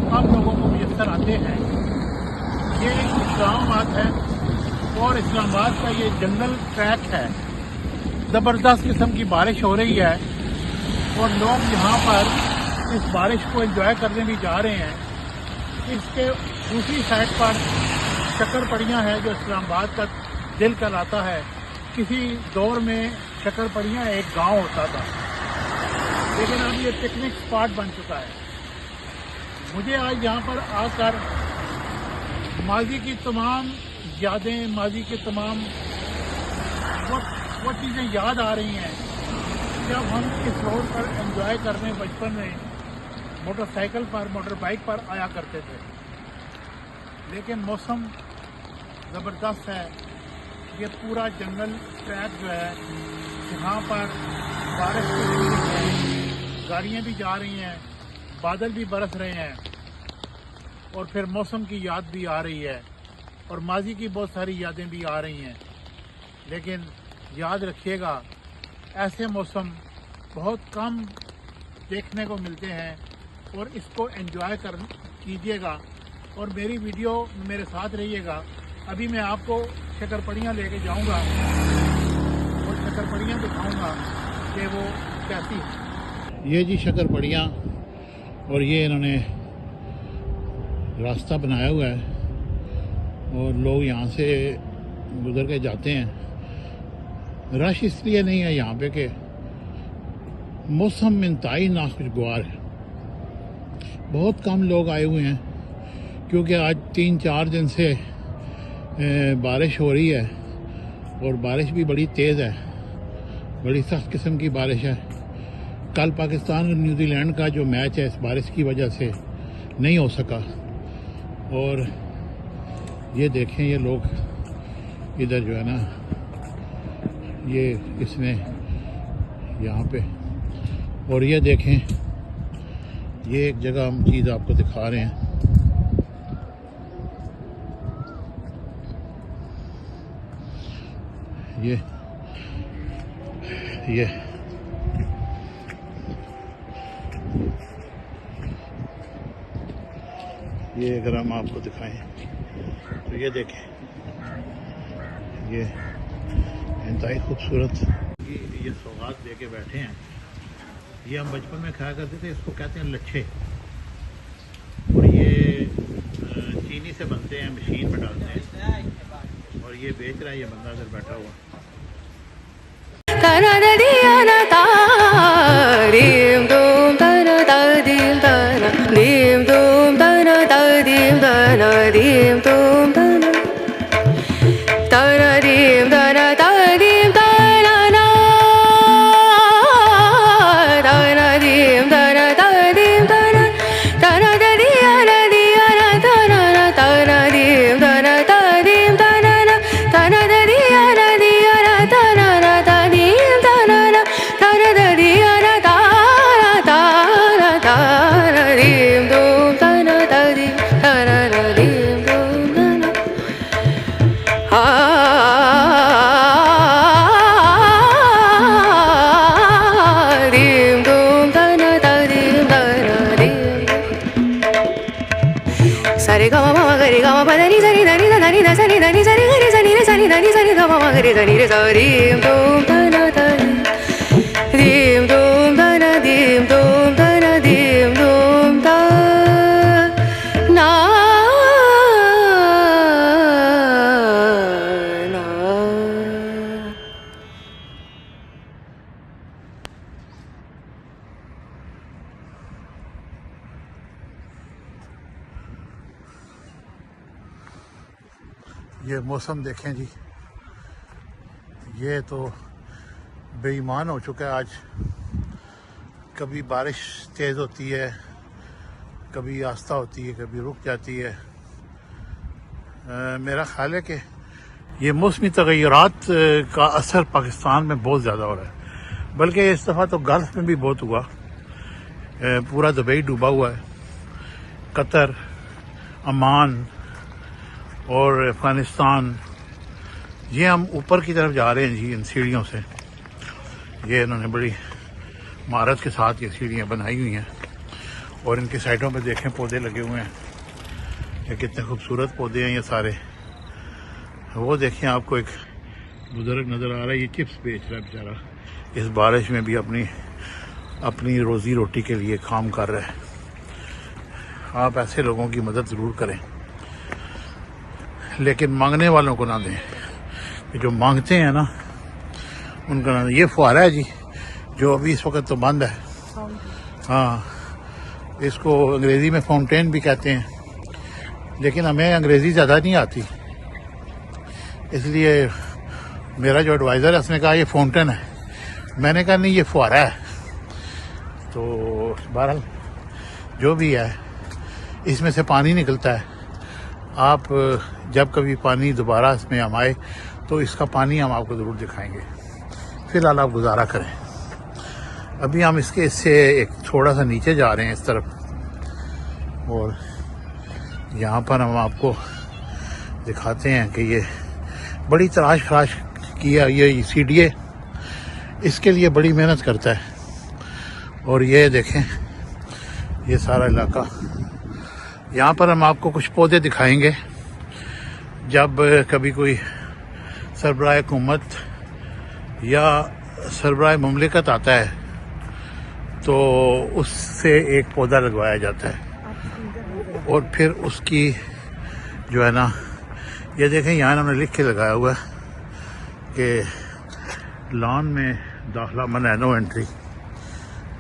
कम लोगों को मुयसर आते हैं। ये इस्लामाबाद है और इस्लामाबाद का ये जंगल ट्रैक है। ज़बरदस्त किस्म की बारिश हो रही है और लोग यहाँ पर इस बारिश को एंजॉय करने भी जा रहे हैं। इसके दूसरी साइड पर शक्करपड़ियाँ है जो इस्लामाबाद का दिल कहलाता है। किसी दौर में शक्करपड़ियाँ एक गांव होता था, लेकिन अब ये पिकनिक स्पॉट बन चुका है। मुझे आज यहाँ पर आकर माजी की तमाम यादें, माजी के तमाम वो चीज़ें याद आ रही हैं जब हम इस रोड पर एंजॉय करने बचपन में मोटरसाइकिल पर, मोटर बाइक पर आया करते थे। लेकिन मौसम ज़बरदस्त है। ये पूरा जंगल ट्रैक जो है, यहाँ पर बारिश की ज़रूरत है, गाड़ियाँ भी जा रही हैं, बादल भी बरस रहे हैं और फिर मौसम की याद भी आ रही है और माजी की बहुत सारी यादें भी आ रही हैं। लेकिन याद रखिएगा, ऐसे मौसम बहुत कम देखने को मिलते हैं और इसको एंजॉय कीजिएगा और मेरी वीडियो मेरे साथ रहिएगा। अभी मैं आपको शक्करपड़ियाँ लेके जाऊंगा और शक्करपड़ियाँ दिखाऊंगा कि वो कैसी है। ये जी शक्करपड़ियाँ, और ये इन्होंने रास्ता बनाया हुआ है और लोग यहाँ से गुजर के जाते हैं। रश इसलिए नहीं है यहाँ पे कि मौसम इंतहाई नाखुशगवार है। बहुत कम लोग आए हुए हैं क्योंकि आज 3-4 दिन से बारिश हो रही है और बारिश भी बड़ी तेज़ है, बड़ी सख्त किस्म की बारिश है। कल पाकिस्तान और न्यूजीलैंड का जो मैच है इस बारिश की वजह से नहीं हो सका। और ये देखें, ये लोग इधर जो है ना, ये इसने यहाँ पे, और ये देखें, ये एक जगह हम चीज़ आपको दिखा रहे हैं। ये अगर हम आपको दिखाएं तो ये देखें, ये इंतहाई खूबसूरत ये सौगात दे के बैठे हैं। ये हम बचपन में खाया करते थे, इसको कहते हैं लच्छे, और ये चीनी से बनते हैं, मशीन में डालते हैं और ये बेच रहा है ये बंदा इधर बैठा हुआ। Sari gama mama gari gama pa dani sari dani da dani da sari dani sari gari sani re sani dani sari gama mama gari dani re sari dum da na da dim dum da na dim dum da na dim dum da na na. ये मौसम देखें जी, ये तो बेईमान हो चुका है आज। कभी बारिश तेज़ होती है, कभी आस्ता होती है, कभी रुक जाती है। मेरा ख्याल है कि ये मौसमी तग़य्युरात का असर पाकिस्तान में बहुत ज़्यादा हो रहा है, बल्कि इस दफ़ा तो गल्फ़ में भी बहुत हुआ। पूरा दुबई डूबा हुआ है, कतर, अमान और अफ़गानिस्तान। ये हम ऊपर की तरफ जा रहे हैं जी इन सीढ़ियों से। ये इन्होंने बड़ी महारत के साथ ये सीढ़ियाँ बनाई हुई हैं और इनकी साइडों पे देखें पौधे लगे हुए हैं, ये कितने खूबसूरत पौधे हैं ये सारे। वो देखें आपको एक बुजुर्ग नज़र आ रहा है, ये चिप्स बेच रहा है बेचारा, इस बारिश में भी अपनी रोज़ी रोटी के लिए काम कर रहा है। आप ऐसे लोगों की मदद ज़रूर करें, लेकिन मांगने वालों को ना दें। जो मांगते हैं ना उनका ना। ये फुहारा है जी, जो अभी इस वक्त तो बंद है। हाँ, इसको अंग्रेज़ी में फाउंटेन भी कहते हैं, लेकिन हमें अंग्रेज़ी ज़्यादा नहीं आती, इसलिए मेरा जो एडवाइज़र है उसने कहा ये फाउंटेन है। मैंने कहा नहीं, ये फुहारा है। तो बहरहाल जो भी है, इसमें से पानी निकलता है। आप जब कभी पानी दोबारा इसमें हम आए तो इसका पानी हम आपको ज़रूर दिखाएंगे। फ़िलहाल आप गुजारा करें। अभी हम इससे एक थोड़ा सा नीचे जा रहे हैं इस तरफ, और यहाँ पर हम आपको दिखाते हैं कि ये बड़ी तलाश खराश किया, ये सीढ़ी इसके लिए बड़ी मेहनत करता है। और ये देखें ये सारा इलाका, यहाँ पर हम आपको कुछ पौधे दिखाएंगे। जब कभी कोई सरबराह हुकूमत या सरबराह मुमलिकत आता है तो उससे एक पौधा लगवाया जाता है, और फिर उसकी जो है ना, ये देखें यहाँ इन्होंने लिख के लगाया हुआ है कि लॉन में दाखिला मना, नो एंट्री।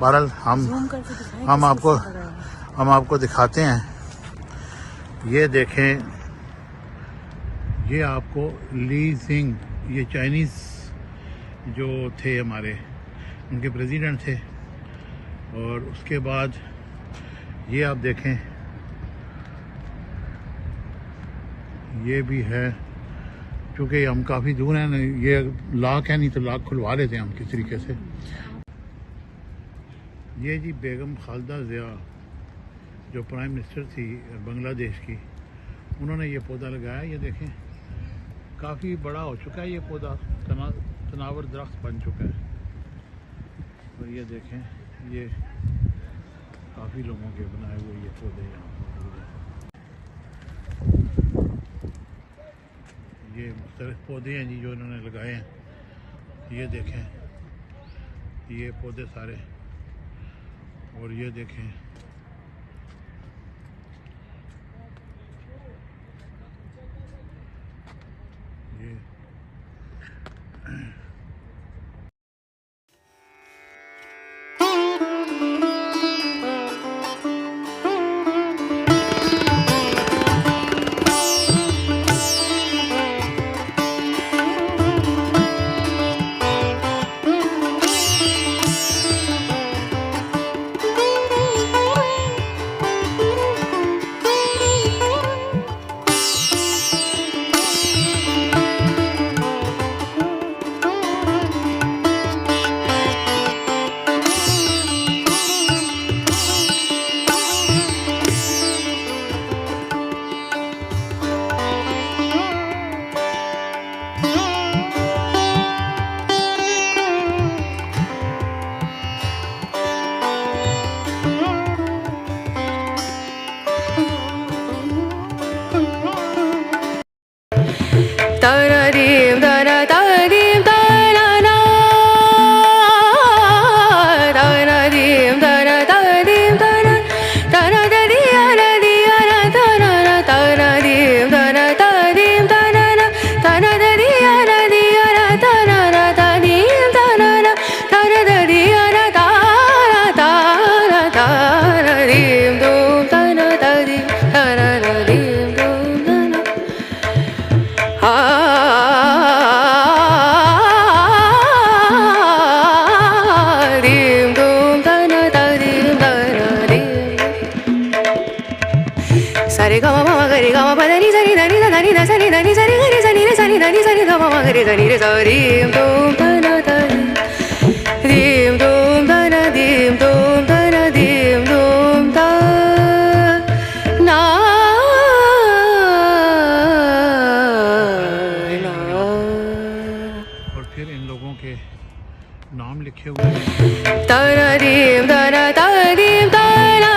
बहरहाल हम आपको दिखाते हैं। ये देखें, ये आपको ली सिंह, ये चाइनीज़ जो थे हमारे, उनके प्रेसिडेंट थे। और उसके बाद ये आप देखें, ये भी है। क्योंकि हम काफ़ी दूर हैं, ये लॉक है, नहीं तो लॉक खुलवा लेते हैं हम किस तरीके से। ये जी बेगम खालिदा ज़िया जो प्राइम मिनिस्टर थी बांग्लादेश की, उन्होंने ये पौधा लगाया। ये देखें काफ़ी बड़ा हो चुका है ये पौधा, तनावर दरख्त बन चुका है। और ये देखें, ये काफ़ी लोगों के बनाए हुए ये पौधे यहाँ पर। ये मुख्तलिफ पौधे हैं जी जो इन्होंने लगाए हैं। ये देखें ये पौधे सारे, और ये देखें ये Taradim dana taradim dana taradim dana taradim dana taradiyana diyana dana taradim dana taradim dana taradiyana diyana dana tadim dana taradiyana dana taradim dum dana tadim taradim dum dana dim dum dana dim dana dim sare ga ma ga re ga ma pa da ni sa ni da ni da ni da sa ni da ni sa ni ga re sa ni re sa ni da ni sa ni da ma ga re sa ni re sa dim dum dana dim dum dana dim dum dana dim dum da na फिर इन लोगों के नाम लिखे हुए हैं। taradim dana taradim dana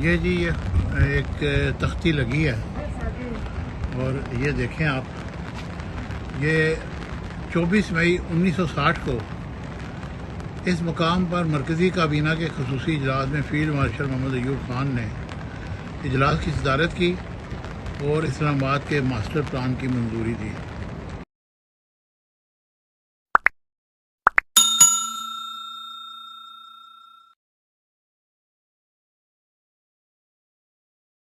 ये जी ये एक तख्ती लगी है और ये देखें आप, ये 24 मई 1960 को इस मुकाम पर मरकज़ी काबीना के खसूसी इजलास में फील्ड मार्शल मोहम्मद अयूब खान ने इजलास की सदारत की और इस्लामाबाद के मास्टर प्लान की मंजूरी दी।